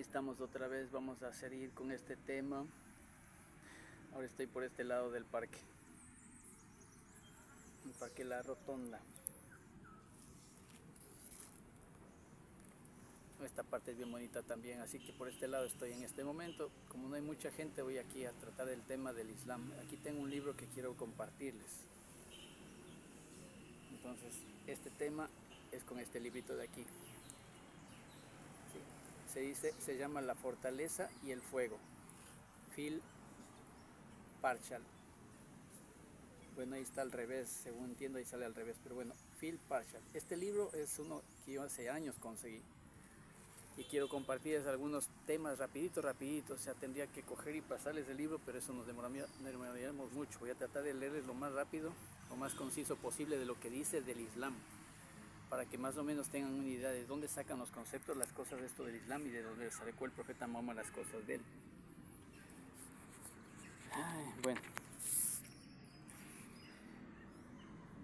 estamos otra vez, vamos a seguir con este tema. Ahora estoy por este lado del parque, el parque La Rotonda. Esta parte es bien bonita también, así que por este lado estoy en este momento. Como no hay mucha gente, voy aquí a tratar el tema del Islam. Aquí tengo un libro que quiero compartirles. Entonces, este tema es con este librito de aquí. Sí. Se llama La Fortaleza y el Fuego. Phil Parshall. Bueno, ahí está al revés, según entiendo ahí sale al revés, pero bueno, Phil Parshall. Este libro es uno que yo hace años conseguí y quiero compartirles algunos temas rapidito, o sea, tendría que coger y pasarles el libro, pero eso nos demoraríamos mucho. Voy a tratar de leerles lo más rápido, lo más conciso posible de lo que dice del Islam, para que más o menos tengan una idea de dónde sacan los conceptos, las cosas de esto del Islam y de dónde sacó el profeta Mahoma las cosas de él.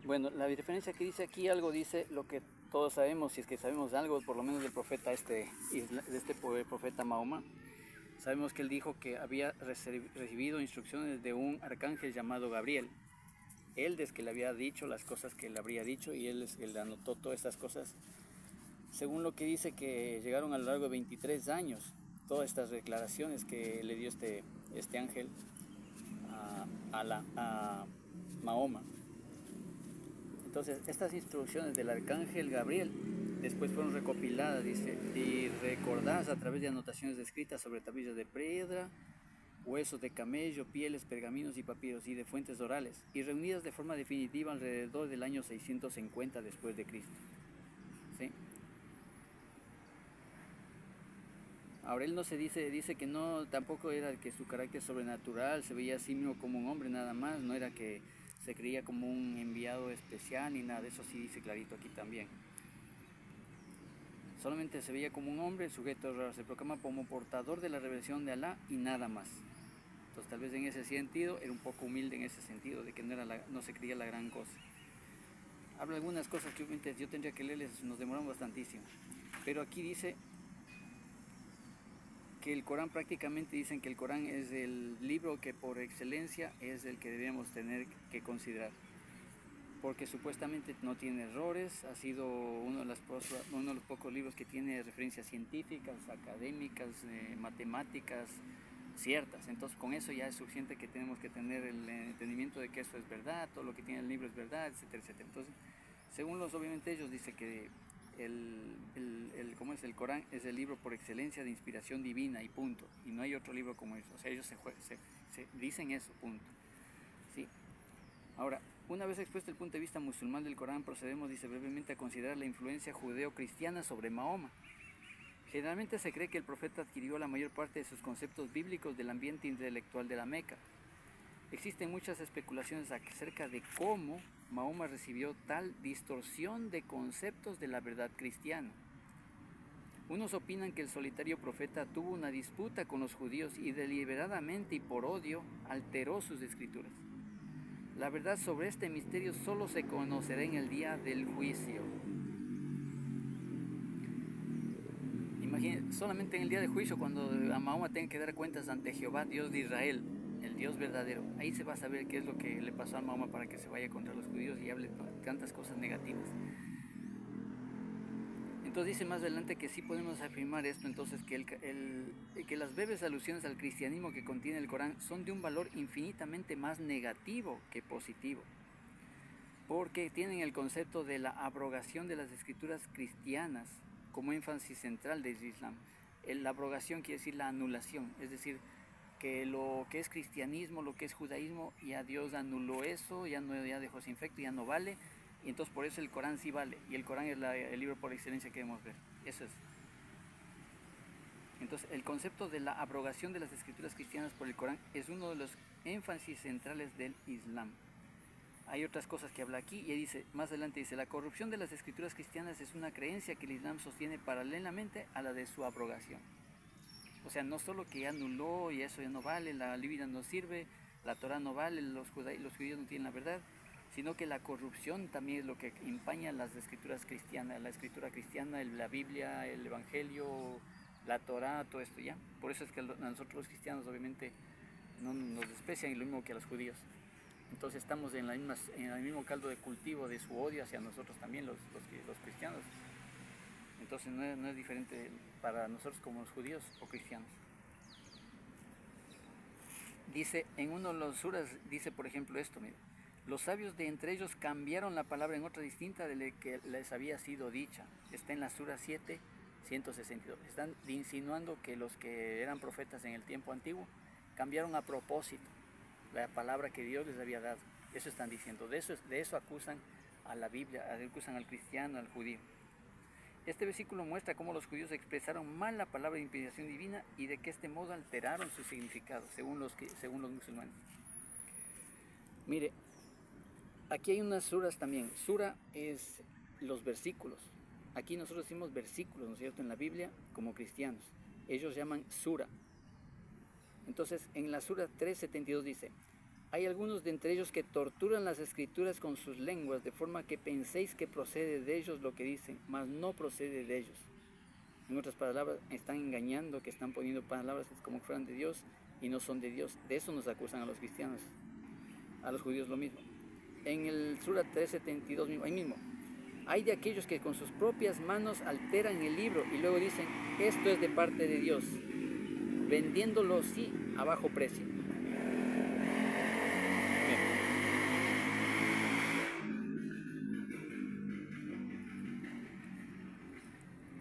Bueno, la diferencia que dice aquí, algo dice lo que todos sabemos, si es que sabemos algo, por lo menos del profeta de este profeta Mahoma. Sabemos que él dijo que había recibido instrucciones de un arcángel llamado Gabriel. Él es que le había dicho las cosas que él habría dicho y él es que le anotó todas estas cosas. Según lo que dice que llegaron a lo largo de 23 años, todas estas declaraciones que le dio este ángel a Mahoma. Entonces, estas instrucciones del arcángel Gabriel después fueron recopiladas, dice, y recordadas a través de anotaciones escritas sobre tablillas de piedra, huesos de camello, pieles, pergaminos y papiros y de fuentes orales, y reunidas de forma definitiva alrededor del año 650 después de Cristo. ¿Sí? Ahora él no se dice que no, tampoco era que su carácter sobrenatural, se veía a sí mismo como un hombre nada más, no era que se creía como un enviado especial ni nada, eso sí dice clarito aquí también. Solamente se veía como un hombre, sujeto raro, se proclama como portador de la revelación de Alá y nada más. Entonces tal vez en ese sentido era un poco humilde en ese sentido, de que no se creía la gran cosa. Habla algunas cosas que yo tendría que leerles, nos demoramos bastantísimo. Pero aquí dice que el Corán, prácticamente dicen que el Corán es el libro que por excelencia es el que debemos tener que considerar, porque supuestamente no tiene errores, ha sido uno de los pocos libros que tiene referencias científicas, académicas, matemáticas ciertas. Entonces con eso ya es suficiente, que tenemos que tener el entendimiento de que eso es verdad, todo lo que tiene el libro es verdad, etcétera, etcétera. Entonces, según obviamente ellos, dice que el Corán es el libro por excelencia de inspiración divina y punto, y no hay otro libro como eso. O sea, ellos se dicen eso, punto. ¿Sí? Ahora, una vez expuesto el punto de vista musulmán del Corán, procedemos, dice, brevemente a considerar la influencia judeo-cristiana sobre Mahoma. Generalmente se cree que el profeta adquirió la mayor parte de sus conceptos bíblicos del ambiente intelectual de la Meca. Existen muchas especulaciones acerca de cómo Mahoma recibió tal distorsión de conceptos de la verdad cristiana. Unos opinan que el solitario profeta tuvo una disputa con los judíos y deliberadamente y por odio alteró sus escrituras. La verdad sobre este misterio solo se conocerá en el día del juicio. Imagínense, solamente en el día del juicio, cuando a Mahoma tenga que dar cuentas ante Jehová, Dios de Israel, el Dios verdadero, ahí se va a saber qué es lo que le pasó a Mahoma para que se vaya contra los judíos y hable tantas cosas negativas. Entonces dice más adelante que sí podemos afirmar esto, entonces que las breves alusiones al cristianismo que contiene el Corán son de un valor infinitamente más negativo que positivo, porque tienen el concepto de la abrogación de las escrituras cristianas como énfasis central del Islam. La abrogación quiere decir la anulación, es decir, que lo que es cristianismo, lo que es judaísmo, ya Dios anuló eso, ya dejó sin efecto, ya no vale, y entonces por eso el Corán sí vale, y el Corán es el libro por excelencia que debemos ver. Eso es. Entonces el concepto de la abrogación de las escrituras cristianas por el Corán es uno de los énfasis centrales del Islam. Hay otras cosas que habla aquí y dice, más adelante dice, la corrupción de las escrituras cristianas es una creencia que el Islam sostiene paralelamente a la de su abrogación. O sea, no solo que ya anuló y eso ya no vale, la Biblia no sirve, la Torah no vale, los judíos no tienen la verdad, sino que la corrupción también es lo que empaña las escrituras cristianas, la escritura cristiana, la Biblia, el Evangelio, la Torá, todo esto, ¿ya? Por eso es que a nosotros los cristianos obviamente no nos desprecian, y lo mismo que a los judíos. Entonces estamos en el mismo caldo de cultivo de su odio hacia nosotros también, los cristianos. Entonces no es diferente para nosotros como los judíos o cristianos. Dice, en uno de los suras, dice por ejemplo esto, mira, los sabios de entre ellos cambiaron la palabra en otra distinta de la que les había sido dicha. Está en la sura 7, 162. Están insinuando que los que eran profetas en el tiempo antiguo cambiaron a propósito la palabra que Dios les había dado. Eso están diciendo. De eso acusan a la Biblia, acusan al cristiano, al judío. Este versículo muestra cómo los judíos expresaron mal la palabra de inspiración divina y de que este modo alteraron su significado, según los musulmanes. Mire, aquí hay unas suras también. Sura es los versículos. Aquí nosotros decimos versículos, ¿no es cierto?, en la Biblia como cristianos. Ellos llaman sura. Entonces, en la sura 372 dice, hay algunos de entre ellos que torturan las escrituras con sus lenguas, de forma que penséis que procede de ellos lo que dicen, mas no procede de ellos. En otras palabras, están engañando, que están poniendo palabras como que fueran de Dios y no son de Dios. De eso nos acusan a los cristianos, a los judíos lo mismo. En el sura 372 mismo, ahí mismo, hay de aquellos que con sus propias manos alteran el libro y luego dicen, esto es de parte de Dios, vendiéndolo sí a bajo precio.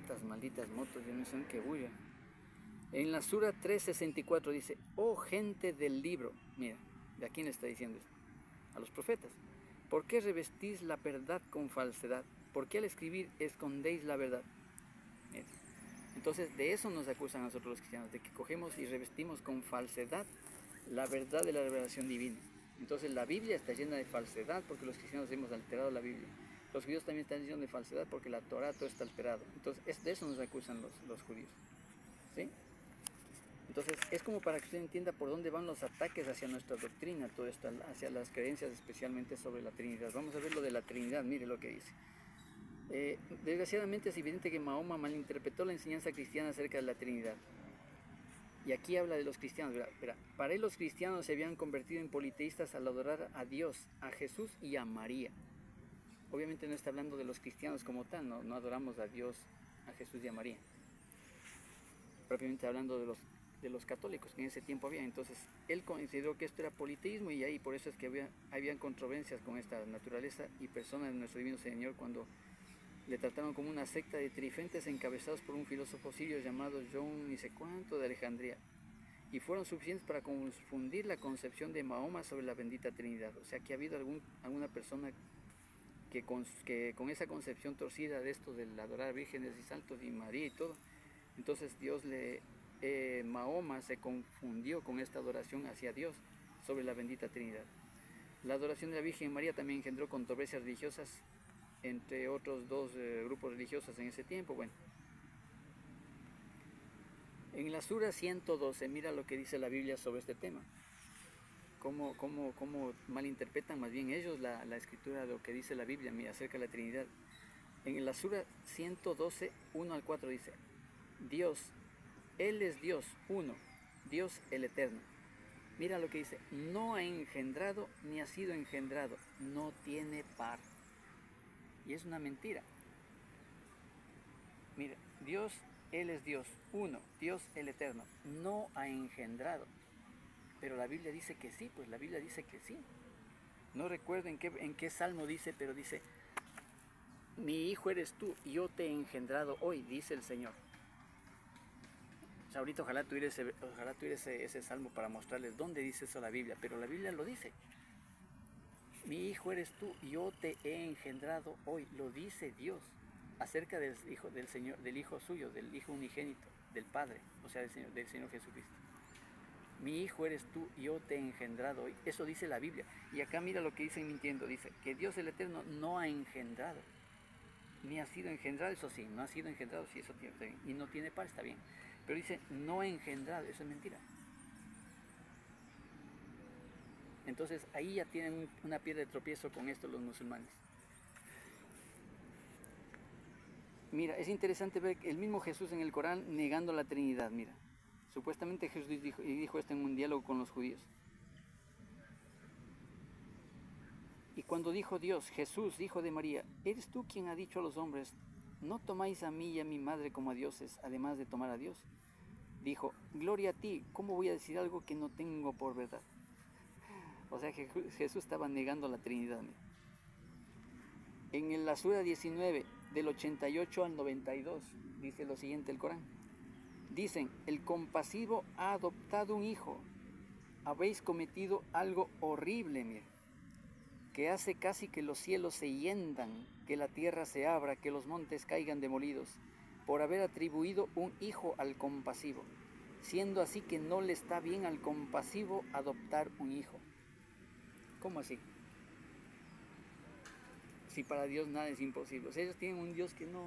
Estas malditas motos, yo no sé qué bulla. En la sura 364 dice, oh gente del libro, mira, ¿de a quién le está diciendo esto? A los profetas. ¿Por qué revestís la verdad con falsedad? ¿Por qué al escribir escondéis la verdad? Mira. Entonces de eso nos acusan a nosotros los cristianos, de que cogemos y revestimos con falsedad la verdad de la revelación divina. Entonces la Biblia está llena de falsedad porque los cristianos hemos alterado la Biblia. Los judíos también están llenos de falsedad porque la Torá todo está alterado. Entonces de eso nos acusan los judíos. ¿Sí? Entonces es como para que usted entienda por dónde van los ataques hacia nuestra doctrina, todo esto, hacia las creencias especialmente sobre la Trinidad. Vamos a ver lo de la Trinidad, mire lo que dice. Desgraciadamente es evidente que Mahoma malinterpretó la enseñanza cristiana acerca de la Trinidad. Y aquí habla de los cristianos. Verá, para él los cristianos se habían convertido en politeístas al adorar a Dios, a Jesús y a María. Obviamente no está hablando de los cristianos como tal, no adoramos a Dios, a Jesús y a María. Propiamente hablando de los católicos que en ese tiempo había. Entonces él consideró que esto era politeísmo y ahí por eso es que habían controversias con esta naturaleza y persona de nuestro divino Señor cuando le trataron como una secta de trifentes encabezados por un filósofo sirio llamado John ni sé cuánto de Alejandría, y fueron suficientes para confundir la concepción de Mahoma sobre la bendita Trinidad. O sea que ha habido alguna persona que con esa concepción torcida de esto del adorar vírgenes y santos y María y todo, entonces Mahoma se confundió con esta adoración hacia Dios sobre la bendita Trinidad. La adoración de la Virgen María también engendró controversias religiosas entre otros dos grupos religiosos en ese tiempo. Bueno, en la sura 112 mira lo que dice la Biblia sobre este tema. Cómo malinterpretan más bien ellos la escritura de lo que dice la Biblia acerca de la Trinidad. En la sura 112, 1 al 4 dice, Dios, Él es Dios, uno, Dios el Eterno. Mira lo que dice, no ha engendrado ni ha sido engendrado, no tiene par. Y es una mentira. Mira, Dios, Él es Dios, uno, Dios el Eterno, no ha engendrado. Pero la Biblia dice que sí, pues la Biblia dice que sí. No recuerdo en qué salmo dice, pero dice, mi hijo eres tú, yo te he engendrado hoy, dice el Señor. O sea, ahorita ojalá tuviera ese salmo para mostrarles dónde dice eso la Biblia, pero la Biblia lo dice. Mi hijo eres tú, yo te he engendrado hoy, lo dice Dios, acerca del Hijo suyo, del Hijo unigénito, del Padre, o sea, del Señor Jesucristo. Mi hijo eres tú, yo te he engendrado hoy. Eso dice la Biblia. Y acá mira lo que dice mintiendo. Dice que Dios el Eterno no ha engendrado, ni ha sido engendrado. Eso sí, no ha sido engendrado, sí, eso está bien. Y no tiene par, está bien. Pero dice no ha engendrado, eso es mentira. Entonces ahí ya tienen una piedra de tropiezo con esto los musulmanes. Mira, es interesante ver el mismo Jesús en el Corán negando la Trinidad, mira. Supuestamente Jesús dijo esto en un diálogo con los judíos. Y cuando dijo Dios, Jesús, hijo de María, ¿eres tú quien ha dicho a los hombres, no tomáis a mí y a mi madre como a dioses, además de tomar a Dios? Dijo, gloria a ti, ¿cómo voy a decir algo que no tengo por verdad? O sea, Jesús estaba negando la Trinidad. Mira. En la Sura 19, del 88 al 92, dice lo siguiente el Corán. Dicen, el compasivo ha adoptado un hijo. Habéis cometido algo horrible, mira, que hace casi que los cielos se hiendan, que la tierra se abra, que los montes caigan demolidos, por haber atribuido un hijo al compasivo, siendo así que no le está bien al compasivo adoptar un hijo. ¿Cómo así? Si para Dios nada es imposible. O sea, ellos tienen un Dios que no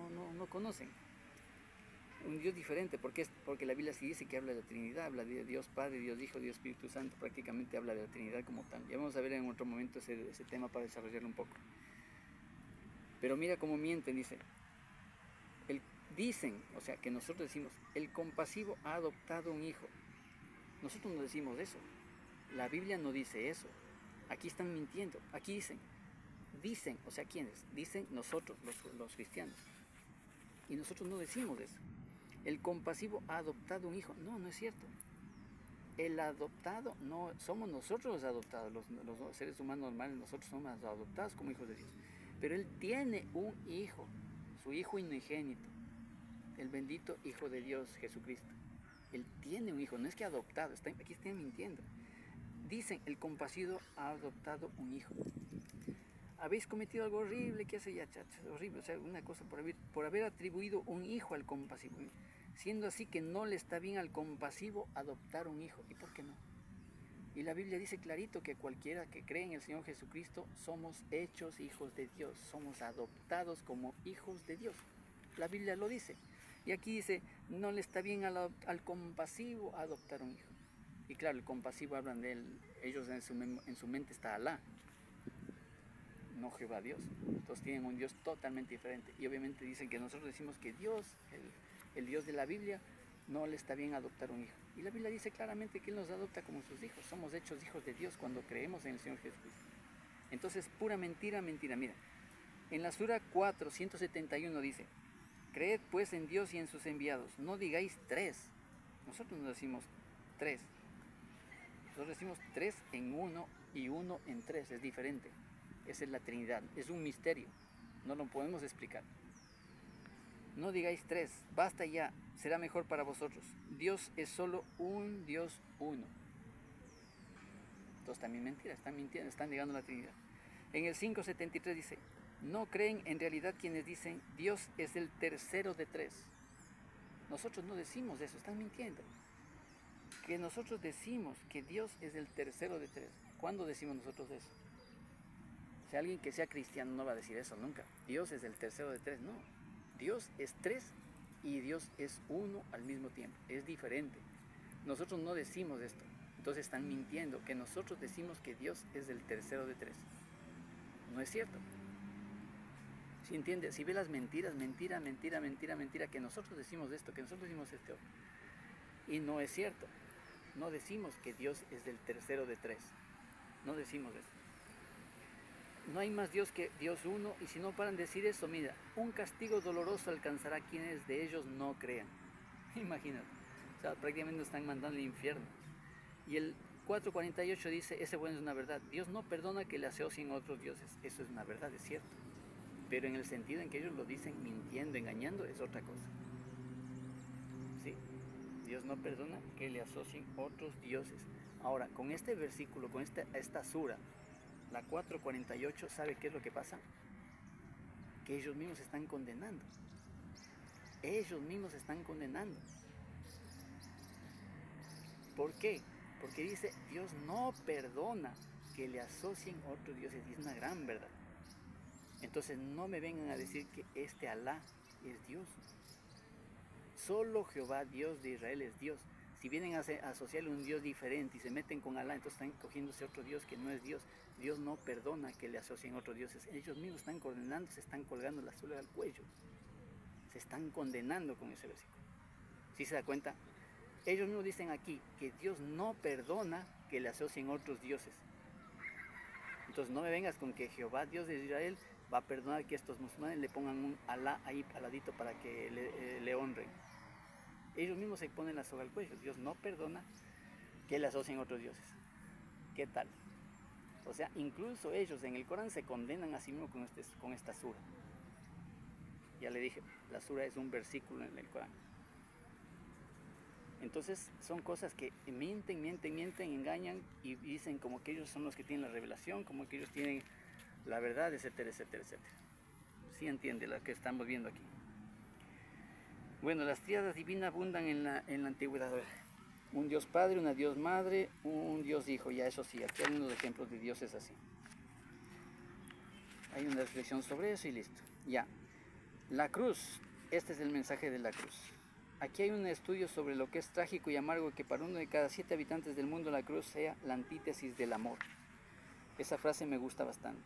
conocen. Un Dios diferente, porque la Biblia sí dice que habla de la Trinidad, habla de Dios Padre, Dios Hijo, Dios Espíritu Santo, prácticamente habla de la Trinidad como tal. Ya vamos a ver en otro momento ese tema para desarrollarlo un poco. Pero mira cómo mienten, dicen, o sea, que nosotros decimos, el compasivo ha adoptado un hijo. Nosotros no decimos eso. La Biblia no dice eso. Aquí están mintiendo. Aquí dicen, o sea, ¿quiénes? Dicen nosotros, los cristianos. Y nosotros no decimos eso. El compasivo ha adoptado un hijo. No, no es cierto. El adoptado, no somos nosotros los adoptados, los seres humanos normales, nosotros somos adoptados como hijos de Dios. Pero Él tiene un hijo, su hijo unigénito, el bendito Hijo de Dios, Jesucristo. Él tiene un hijo, no es que ha adoptado, aquí están mintiendo. Dicen, el compasivo ha adoptado un hijo. Habéis cometido algo horrible, ¿qué hace ya, chachas? Horrible, o sea, una cosa por haber atribuido un hijo al compasivo. Siendo así que no le está bien al compasivo adoptar un hijo. ¿Y por qué no? Y la Biblia dice clarito que cualquiera que cree en el Señor Jesucristo somos hechos hijos de Dios, somos adoptados como hijos de Dios. La Biblia lo dice. Y aquí dice, no le está bien al compasivo adoptar un hijo. Y claro, el compasivo hablan de él, ellos en su mente está Alá, no Jehová Dios. Entonces tienen un Dios totalmente diferente. Y obviamente dicen que nosotros decimos que Dios, el Dios de la Biblia, no le está bien adoptar un hijo. Y la Biblia dice claramente que Él nos adopta como sus hijos. Somos hechos hijos de Dios cuando creemos en el Señor Jesucristo. Entonces, pura mentira, mentira. Mira, en la Sura 4, 171 dice, creed pues en Dios y en sus enviados. No digáis tres. Nosotros no decimos tres. Nosotros decimos tres en uno y uno en tres. Es diferente. Esa es la Trinidad. Es un misterio. No lo podemos explicar. No digáis tres, basta ya, será mejor para vosotros. Dios es solo un Dios uno. Entonces también mentira, están mintiendo, están negando la Trinidad. En el 5:73 dice, no creen en realidad quienes dicen Dios es el tercero de tres. Nosotros no decimos eso, están mintiendo. Que nosotros decimos que Dios es el tercero de tres. ¿Cuándo decimos nosotros eso? Si alguien que sea cristiano no va a decir eso nunca. Dios es el tercero de tres, no. Dios es tres y Dios es uno al mismo tiempo. Es diferente. Nosotros no decimos esto. Entonces están mintiendo que nosotros decimos que Dios es el tercero de tres. No es cierto. ¿Sí entiende? Si ve las mentiras, mentira, que nosotros decimos esto, que nosotros decimos esto. Y no es cierto. No decimos que Dios es el tercero de tres. No decimos eso. No hay más Dios que Dios uno, y si no paran de decir eso, mira, un castigo doloroso alcanzará a quienes de ellos no crean. Imagínate, o sea, prácticamente nos están mandando al infierno. Y el 4:48 dice, ese bueno es una verdad, Dios no perdona que le asocien otros dioses. Eso es una verdad, es cierto. Pero en el sentido en que ellos lo dicen mintiendo, engañando, es otra cosa. ¿Sí? Dios no perdona que le asocien otros dioses. Ahora, con este versículo, con esta sura, la 4:48, ¿sabe qué es lo que pasa? Que ellos mismos están condenando. Ellos mismos están condenando. ¿Por qué? Porque dice, Dios no perdona que le asocien otros dioses. Y es una gran verdad. Entonces no me vengan a decir que este Alá es Dios. Solo Jehová, Dios de Israel, es Dios. Si vienen a asociarle un Dios diferente y se meten con Alá, entonces están cogiéndose otro Dios que no es Dios. Dios no perdona que le asocien otros dioses. Ellos mismos están condenando, se están colgando la soga al cuello. están condenando con ese versículo. ¿Sí se da cuenta? Ellos mismos dicen aquí que Dios no perdona que le asocien otros dioses. Entonces no me vengas con que Jehová, Dios de Israel, va a perdonar que estos musulmanes le pongan un Alá ahí al ladito para que le honren. Ellos mismos se ponen la soga al cuello. Dios no perdona que le asocien otros dioses. ¿Qué tal? O sea, incluso ellos en el Corán se condenan a sí mismos con esta sura. Ya le dije, la sura es un versículo en el Corán. Entonces son cosas que mienten, engañan y dicen como que ellos son los que tienen la revelación, como que ellos tienen la verdad, etcétera, etcétera, etcétera. ¿Sí entiende lo que estamos viendo aquí? Bueno, las tríadas divinas abundan en la antigüedad. Un Dios Padre, una Dios Madre, un Dios Hijo. Ya eso sí, aquí hay unos ejemplos de dioses así. Hay una reflexión sobre eso y listo. Ya. La cruz. Este es el mensaje de la cruz. Aquí hay un estudio sobre lo que es trágico y amargo que para 1 de cada 7 habitantes del mundo la cruz sea la antítesis del amor. Esa frase me gusta bastante.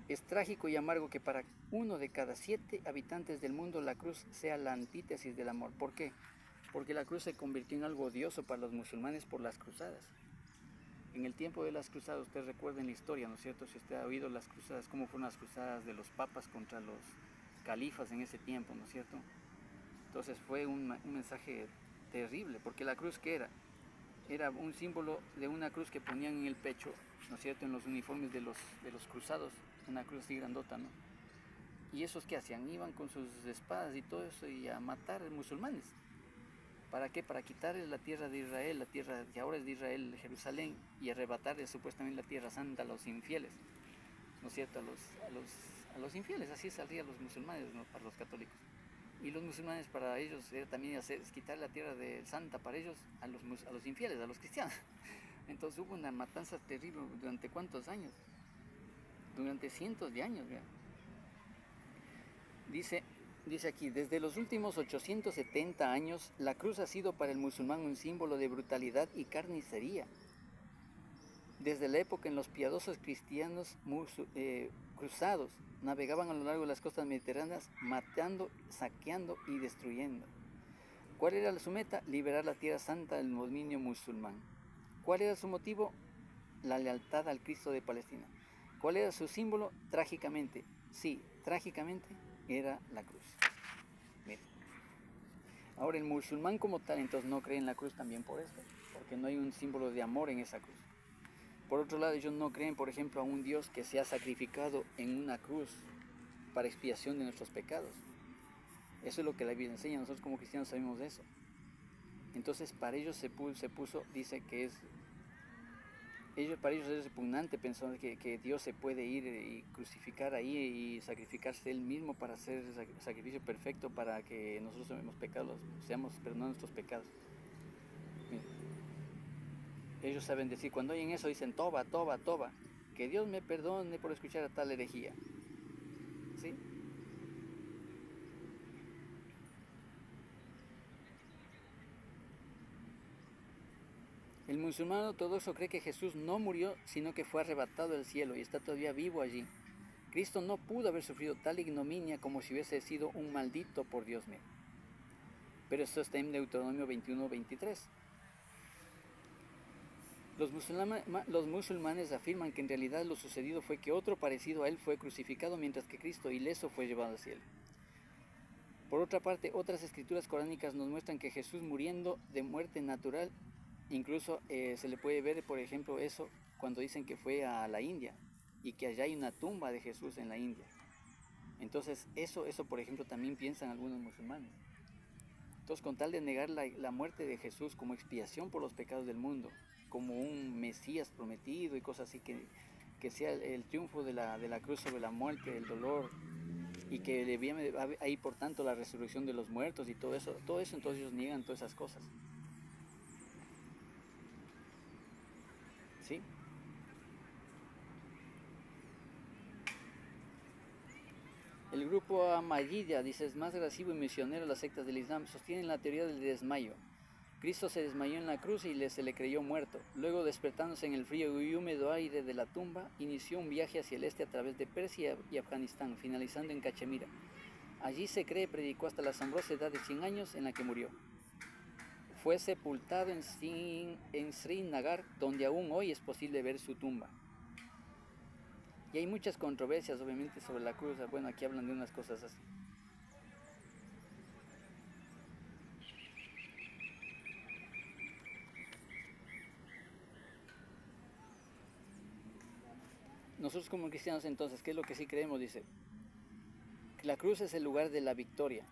Es trágico y amargo que para 1 de cada 7 habitantes del mundo la cruz sea la antítesis del amor. ¿Por qué? Porque la cruz se convirtió en algo odioso para los musulmanes por las cruzadas. En el tiempo de las cruzadas, usted recuerda en la historia, ¿no es cierto? Si usted ha oído las cruzadas, cómo fueron las cruzadas de los papas contra los califas en ese tiempo, ¿no es cierto? Entonces fue un mensaje terrible, porque la cruz, ¿qué era? Era un símbolo de una cruz que ponían en el pecho, ¿no es cierto?, en los uniformes de los cruzados, una cruz así grandota, ¿no? Y esos que hacían, iban con sus espadas y todo eso y a matar musulmanes. ¿Para qué? Para quitarles la tierra de Israel, la tierra que ahora es de Israel, Jerusalén, y arrebatarles supuestamente la tierra santa a los infieles, ¿no es cierto?, a los infieles, así saldrían los musulmanes, ¿no?, para los católicos. Y los musulmanes para ellos era también es quitar la tierra de santa para ellos a los infieles, a los cristianos. Entonces hubo una matanza terrible durante ¿cuántos años? Durante cientos de años, ¿verdad? Dice aquí, desde los últimos 870 años, la cruz ha sido para el musulmán un símbolo de brutalidad y carnicería. Desde la época en los piadosos cristianos cruzados navegaban a lo largo de las costas mediterráneas, matando, saqueando y destruyendo. ¿Cuál era su meta? Liberar la tierra santa del dominio musulmán. ¿Cuál era su motivo? La lealtad al Cristo de Palestina. ¿Cuál era su símbolo? Trágicamente, sí, trágicamente era la cruz. Miren. Ahora el musulmán como tal entonces no cree en la cruz también por esto, porque no hay un símbolo de amor en esa cruz. Por otro lado, ellos no creen, por ejemplo, a un Dios que se ha sacrificado en una cruz para expiación de nuestros pecados. Eso es lo que la Biblia enseña, nosotros como cristianos sabemos de eso. Entonces para ellos se puso, dice que para ellos es repugnante pensar que Dios se puede ir y crucificar ahí y sacrificarse Él mismo para hacer el sacrificio perfecto para que nosotros seamos perdonados nuestros pecados. Miren. Ellos saben decir, cuando oyen eso dicen, toba, toba, toba, que Dios me perdone por escuchar a tal herejía. ¿Sí? El musulmán ortodoxo cree que Jesús no murió, sino que fue arrebatado del cielo y está todavía vivo allí. Cristo no pudo haber sufrido tal ignominia como si hubiese sido un maldito por Dios mismo. Pero esto está en Deuteronomio 21-23. Los musulmanes afirman que en realidad lo sucedido fue que otro parecido a él fue crucificado mientras que Cristo ileso fue llevado al cielo. Por otra parte, otras escrituras coránicas nos muestran que Jesús muriendo de muerte natural, incluso se le puede ver, por ejemplo, eso cuando dicen que fue a la India y que allá hay una tumba de Jesús en la India. Entonces, eso por ejemplo, también piensan algunos musulmanes. Entonces, con tal de negar la muerte de Jesús como expiación por los pecados del mundo, como un Mesías prometido y cosas así, que sea el triunfo de la cruz sobre la muerte, el dolor, y que viene ahí por tanto la resurrección de los muertos y todo eso entonces ellos niegan todas esas cosas. ¿Sí? El grupo Ahmadiyya, dice, es más agresivo y misionero de las sectas del Islam, sostienen la teoría del desmayo. Cristo se desmayó en la cruz y se le creyó muerto. Luego, despertándose en el frío y húmedo aire de la tumba, inició un viaje hacia el este a través de Persia y Afganistán, finalizando en Cachemira. Allí se cree predicó hasta la asombrosa edad de 100 años en la que murió. Fue sepultado en Srinagar, donde aún hoy es posible ver su tumba. Y hay muchas controversias, obviamente, sobre la cruz. Bueno, aquí hablan de unas cosas así. Nosotros como cristianos entonces, ¿qué es lo que sí creemos? Dice, que la cruz es el lugar de la victoria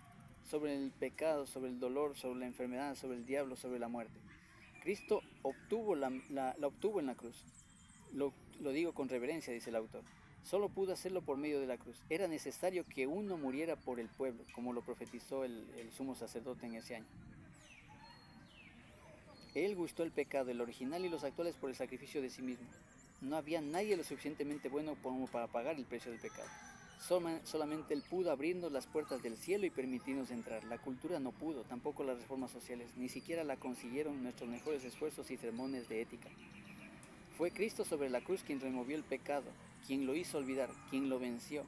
sobre el pecado, sobre el dolor, sobre la enfermedad, sobre el diablo, sobre la muerte. Cristo obtuvo la obtuvo en la cruz. Lo digo con reverencia, dice el autor. Solo pudo hacerlo por medio de la cruz. Era necesario que uno muriera por el pueblo, como lo profetizó el sumo sacerdote en ese año. Él gustó el pecado, el original y los actuales, por el sacrificio de sí mismo. No había nadie lo suficientemente bueno como para pagar el precio del pecado. Solamente Él pudo abrirnos las puertas del cielo y permitirnos entrar. La cultura no pudo, tampoco las reformas sociales, ni siquiera la consiguieron nuestros mejores esfuerzos y sermones de ética. Fue Cristo sobre la cruz quien removió el pecado, quien lo hizo olvidar, quien lo venció,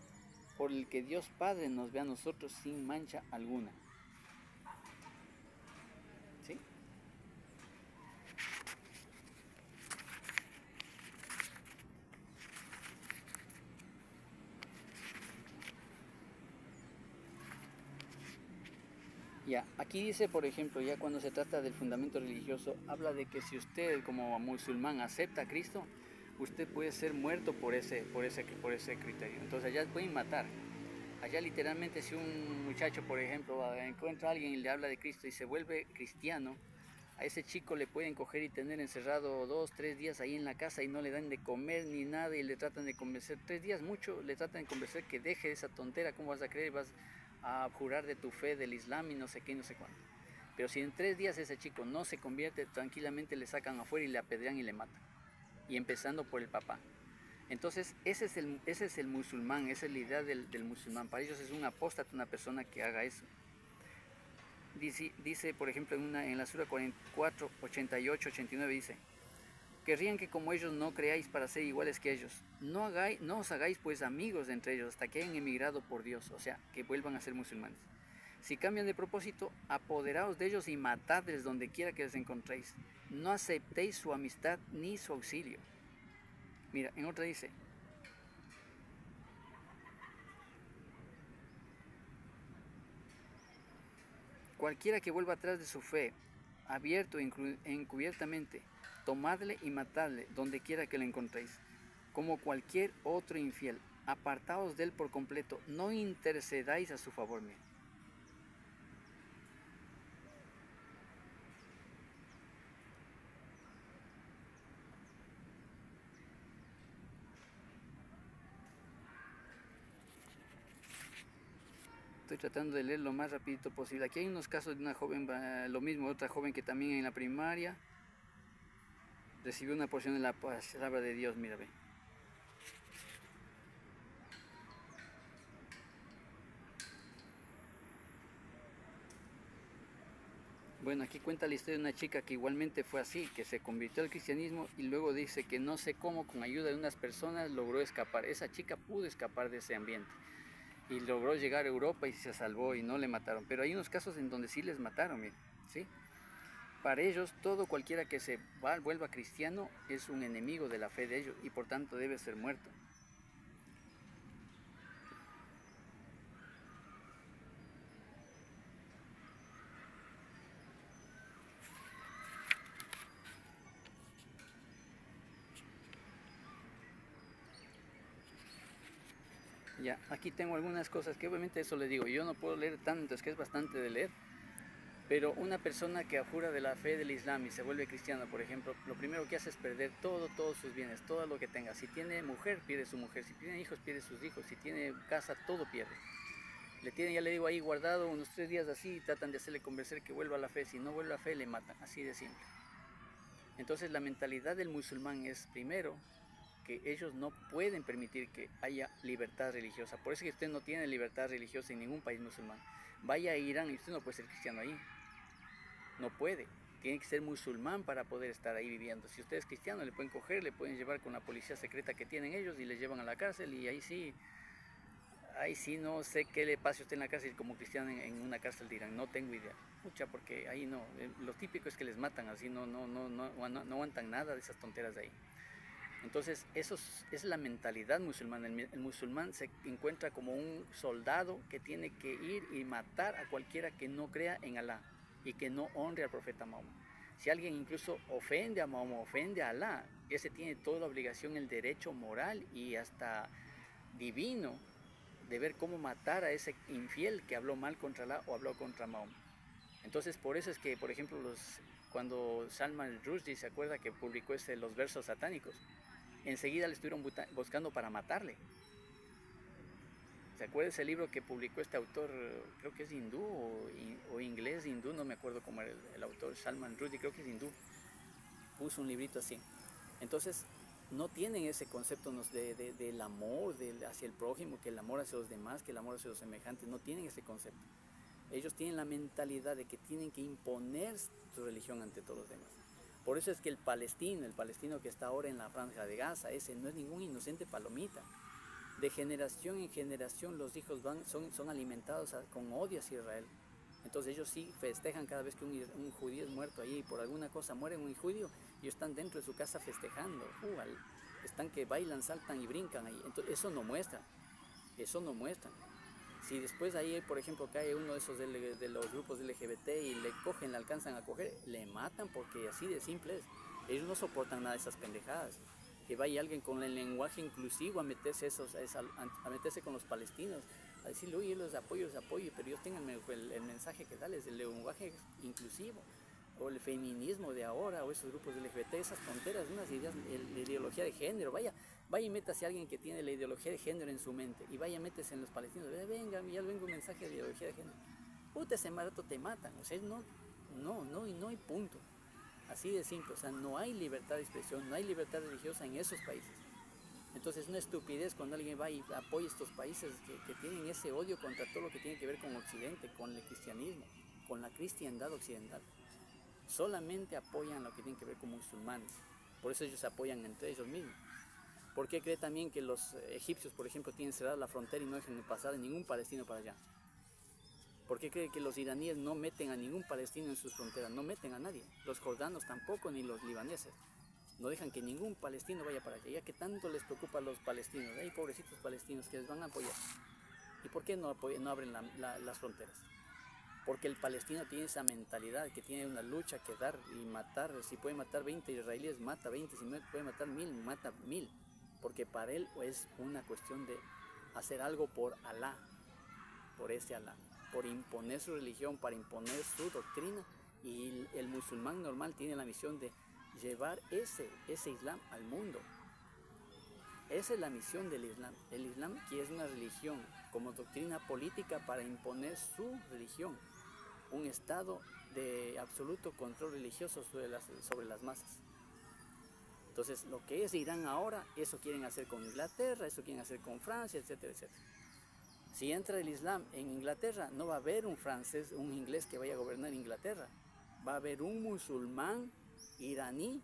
por el que Dios Padre nos ve a nosotros sin mancha alguna. ¿Sí? Ya, aquí dice, por ejemplo, ya cuando se trata del fundamento religioso, habla de que si usted como musulmán acepta a Cristo, usted puede ser muerto por ese criterio. Entonces allá pueden matar. Allá literalmente si un muchacho, por ejemplo, encuentra a alguien y le habla de Cristo y se vuelve cristiano, a ese chico le pueden coger y tener encerrado 2, 3 días ahí en la casa y no le dan de comer ni nada y le tratan de convencer, 3 días mucho, le tratan de convencer que deje esa tontera, ¿cómo vas a creer? Vas a jurar de tu fe del Islam y no sé qué, no sé cuánto. Pero si en 3 días ese chico no se convierte, tranquilamente le sacan afuera y le apedrean y le matan. Y empezando por el papá. Entonces, ese es el musulmán, esa es la idea del musulmán. Para ellos es un apóstata una persona que haga eso. Dice por ejemplo, en la Sura 44, 88, 89, dice: querrían que como ellos no creáis para ser iguales que ellos. No os hagáis pues amigos entre ellos hasta que hayan emigrado por Dios, o sea, que vuelvan a ser musulmanes. Si cambian de propósito, apoderaos de ellos y matadles donde quiera que les encontréis. No aceptéis su amistad ni su auxilio. Mira, en otra dice: cualquiera que vuelva atrás de su fe, abierto e encubiertamente, tomadle y matadle donde quiera que le encontréis. Como cualquier otro infiel, apartaos de él por completo, no intercedáis a su favor. Mío. Estoy tratando de leer lo más rapidito posible. Aquí hay unos casos de una joven, lo mismo, otra joven que también en la primaria recibió una porción de la palabra de Dios, mira, ve. Bueno, aquí cuenta la historia de una chica que igualmente fue así, que se convirtió al cristianismo y luego dice que no sé cómo, con ayuda de unas personas, logró escapar. Esa chica pudo escapar de ese ambiente y logró llegar a Europa y se salvó y no le mataron. Pero hay unos casos en donde sí les mataron, mira, ¿sí? Para ellos, todo cualquiera que se vuelva cristiano es un enemigo de la fe de ellos y por tanto debe ser muerto. Ya, aquí tengo algunas cosas que obviamente eso le digo, yo no puedo leer tanto, es que es bastante de leer, pero una persona que jura de la fe del Islam y se vuelve cristiano, por ejemplo, lo primero que hace es perder todos sus bienes, todo lo que tenga. Si tiene mujer, pierde su mujer, si tiene hijos, pierde sus hijos, si tiene casa, todo pierde. Le tienen, ya le digo, ahí guardado unos 3 días así y tratan de hacerle convencer que vuelva a la fe. Si no vuelve a la fe, le matan, así de simple. Entonces la mentalidad del musulmán es, primero, que ellos no pueden permitir que haya libertad religiosa. Por eso que usted no tiene libertad religiosa en ningún país musulmán. Vaya a Irán y usted no puede ser cristiano ahí. No puede. Tiene que ser musulmán para poder estar ahí viviendo. Si usted es cristiano, le pueden coger, le pueden llevar con la policía secreta que tienen ellos y le llevan a la cárcel y ahí sí, Ahí sí no sé qué le pase a usted en la cárcel como cristiano en una cárcel de Irán, no tengo idea. Mucha, porque ahí no, lo típico es que les matan, así no aguantan nada de esas tonteras de ahí. Entonces, es la mentalidad musulmana. El musulmán se encuentra como un soldado que tiene que ir y matar a cualquiera que no crea en Alá y que no honre al profeta Mahoma. Si alguien incluso ofende a Mahoma, ofende a Alá, ese tiene toda la obligación, el derecho moral y hasta divino de ver cómo matar a ese infiel que habló mal contra Alá o habló contra Mahoma. Entonces, por eso es que, por ejemplo, cuando Salman Rushdie se acuerda que publicó los versos satánicos, enseguida le estuvieron buscando para matarle. ¿Se acuerda ese libro que publicó este autor? Creo que es hindú o inglés hindú, no me acuerdo cómo era el autor, Salman Rushdie, creo que es hindú. Puso un librito así. Entonces, no tienen ese concepto del amor hacia el prójimo, que el amor hacia los demás, que el amor hacia los semejantes, no tienen ese concepto. Ellos tienen la mentalidad de que tienen que imponer su religión ante todos los demás. Por eso es que el palestino que está ahora en la franja de Gaza, ese no es ningún inocente palomita. De generación en generación los hijos son alimentados con odio hacia Israel. Entonces ellos sí festejan cada vez que un judío es muerto ahí, por alguna cosa muere un judío, y están dentro de su casa festejando. Están que bailan, saltan y brincan ahí. Entonces eso no muestra. Si después ahí, por ejemplo, cae uno de esos de los grupos LGBT y le cogen, le alcanzan a coger, le matan, porque así de simple es. Ellos no soportan nada de esas pendejadas. Que vaya alguien con el lenguaje inclusivo a meterse, a meterse con los palestinos, a decirle, oye, los apoyo, pero ellos tengan el mensaje que darles, el lenguaje inclusivo, o el feminismo de ahora, o esos grupos LGBT, esas tonteras, unas ideas, la ideología de género. Vaya y métase a alguien que tiene la ideología de género en su mente, y vaya, métese en los palestinos, venga, ya vengo un mensaje de ideología de género. Puta, ese rato te matan, o sea, no hay punto. Así de simple, o sea, no hay libertad de expresión, no hay libertad religiosa en esos países. Entonces es una estupidez cuando alguien va y apoya estos países que tienen ese odio contra todo lo que tiene que ver con Occidente, con el cristianismo, con la cristiandad occidental. Solamente apoyan lo que tiene que ver con musulmanes. Por eso ellos se apoyan entre ellos mismos. ¿Por qué cree también que los egipcios, por ejemplo, tienen cerrada la frontera y no dejan pasar a ningún palestino para allá? ¿Por qué cree que los iraníes no meten a ningún palestino en sus fronteras? No meten a nadie. Los jordanos tampoco, ni los libaneses. No dejan que ningún palestino vaya para allá, ya que tanto les preocupa a los palestinos. Hay pobrecitos palestinos que les van a apoyar. ¿Y por qué no abren las fronteras? Porque el palestino tiene esa mentalidad, que tiene una lucha que dar y matar. Si puede matar 20 israelíes, mata 20. Si puede matar 1000, mata 1000. Porque para él es una cuestión de hacer algo por Alá, por ese Alá, por imponer su religión, para imponer su doctrina. Y el musulmán normal tiene la misión de llevar ese Islam al mundo. Esa es la misión del Islam. El Islam, que es una religión como doctrina política para imponer su religión, un estado de absoluto control religioso sobre las masas. Entonces, lo que es Irán ahora, eso quieren hacer con Inglaterra, eso quieren hacer con Francia, etcétera, etcétera. Si entra el Islam en Inglaterra, no va a haber un francés, un inglés que vaya a gobernar Inglaterra. Va a haber un musulmán iraní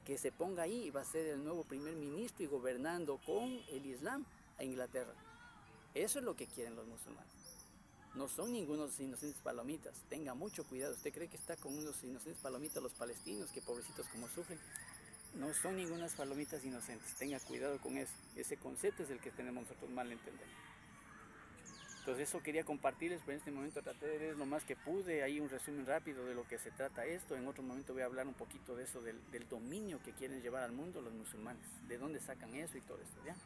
que se ponga ahí y va a ser el nuevo primer ministro y gobernando con el Islam a Inglaterra. Eso es lo que quieren los musulmanes. No son ningunos inocentes palomitas. Tenga mucho cuidado. ¿Usted cree que está con unos inocentes palomitas los palestinos, que pobrecitos como sufren? No son ningunas palomitas inocentes. Tenga cuidado con eso. Ese concepto es el que tenemos nosotros mal entendido. Entonces eso quería compartirles, pero en este momento traté de ver lo más que pude, ahí un resumen rápido de lo que se trata esto. En otro momento voy a hablar un poquito de eso, del dominio que quieren llevar al mundo los musulmanes, de dónde sacan eso y todo esto, ¿ya?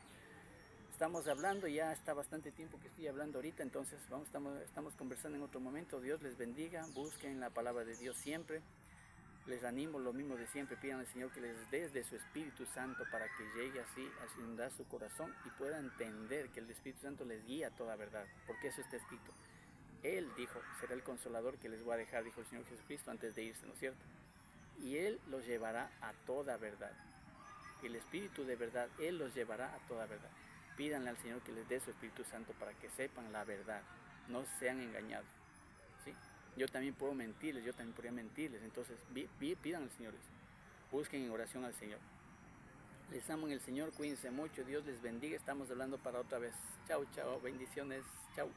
Estamos hablando, ya está bastante tiempo que estoy hablando ahorita, entonces estamos conversando en otro momento. Dios les bendiga, busquen la palabra de Dios siempre. Les animo lo mismo de siempre, pidan al Señor que les dé de su Espíritu Santo para que llegue así a inundar su corazón y pueda entender que el Espíritu Santo les guía a toda verdad, porque eso está escrito. Él dijo, será el consolador que les voy a dejar, dijo el Señor Jesucristo antes de irse, ¿no es cierto? Y Él los llevará a toda verdad. El Espíritu de verdad, Él los llevará a toda verdad. Pídanle al Señor que les dé su Espíritu Santo para que sepan la verdad, no sean engañados, ¿sí? Yo también puedo mentirles, yo también podría mentirles. Entonces pidan al Señor eso. Busquen en oración al Señor. Les amo en el Señor, cuídense mucho, Dios les bendiga, estamos hablando para otra vez. Chao, chao, bendiciones, chao.